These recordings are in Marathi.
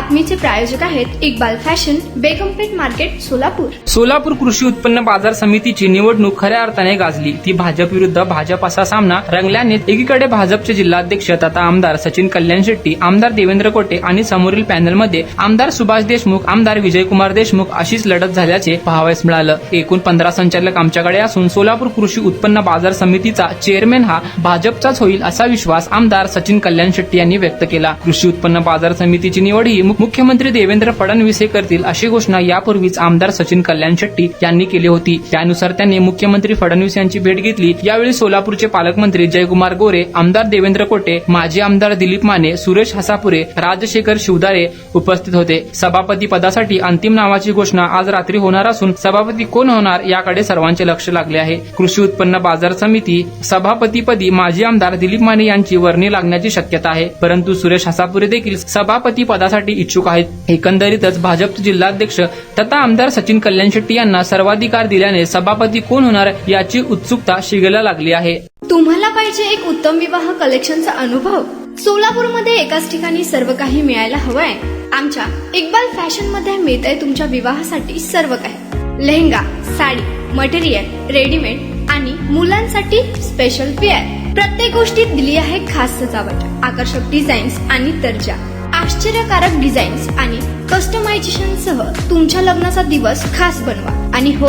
बातमीचे प्रायोजक आहेत इक्बाल फॅशन, बेगमपेठ मार्केट, सोलापूर. सोलापूर कृषी उत्पन्न बाजार समितीची निवडणूक खऱ्या अर्थाने गाजली. ती भाजप विरुद्ध भाजप असा सामना रंगल्याने एकीकडे भाजपचे जिल्हाध्यक्ष तथा आमदार सचिन कल्याण शेट्टी, आमदार देवेंद्र कोटे आणि समोरील पॅनलमध्ये आमदार सुभाष देशमुख, आमदार विजयकुमार देशमुख अशीच लढत झाल्याचे पाहावयास मिळालं. एकूण 15 संचालक आमच्याकडे असून सोलापूर कृषी उत्पन्न बाजार समितीचा चेअरमॅन हा भाजपचाच होईल असा विश्वास आमदार सचिन कल्याण शेट्टी यांनी व्यक्त केला. कृषी उत्पन्न बाजार समितीची निवड ही मुख्यमंत्री देवेंद्र फडणवीस करतील अशी घोषणा यापूर्वीच आमदार सचिन कल्याण शेट्टी यांनी केली होती. त्यानुसार त्यांनी मुख्यमंत्री फडणवीस यांची भेट घेतली. यावेळी सोलापूरचे पालकमंत्री जयकुमार गोरे, आमदार देवेंद्र कोटे, माजी आमदार दिलीप माने, सुरेश हसापुरे, राजशेखर शिवदारे उपस्थित होते. सभापती पदासाठी अंतिम नावाची घोषणा आज रात्री होणार असून सभापती कोण होणार याकडे सर्वांचे लक्ष लागले आहे. कृषी उत्पन्न बाजार समिती सभापतीपदी माजी आमदार दिलीप माने यांची वर्णी लागण्याची शक्यता आहे, परंतु सुरेश हसापुरे देखील सभापती पदासाठी इच्छुक आहेत. एकंदरीतच भाजप जिल्हाध्यक्ष तथा आमदार सचिन कल्याण शेट्टी यांना सर्वाधिकार दिल्याने सभापती कोण होणार याची उत्सुकता शिगेला लागली आहे. तुम्हाला पाहिजे एक उत्तम विवाह कलेक्शनचा अनुभव? सोलापूरमध्ये एकाच ठिकाणी सर्व काही मिळायला हवंय. आमच्या इक्बाल फॅशन मध्ये मिळतंय तुमच्या विवाहासाठी सर्व काही. लेहंगा, साडी, मटेरियल, रेडीमेड आणि मुलांसाठी स्पेशल वेअर. प्रत्येक गोष्टीत दिली आहे खास सजावट, आकर्षक डिझाईन्स आणि दर्जा, आश्चर्यकारक डिझाईन्स आणि कस्टमायझेशन सह तुमच्या लग्नाचा दिवस खास बनवा. आणि हो,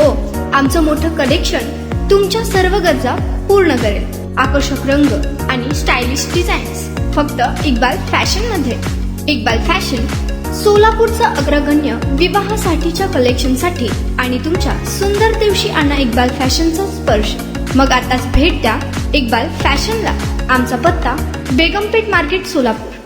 आमचं मोठं कलेक्शन तुमच्या सर्व गरजा पूर्ण करेल. आकर्षक रंग आणि स्टायलिश डिझाईन्स फक्त इक्बाल फॅशन मध्ये. इक्बाल फॅशन सोलापूरचं अग्रगण्य विवाहासाठीच्या कलेक्शनसाठी आणि तुमच्या सुंदर दिवशी आणा इक्बाल फॅशनचा स्पर्श. मग आताच भेट द्या इक्बाल फॅशनला. आमचा पत्ता बेगमपेठ मार्केट, सोलापूर.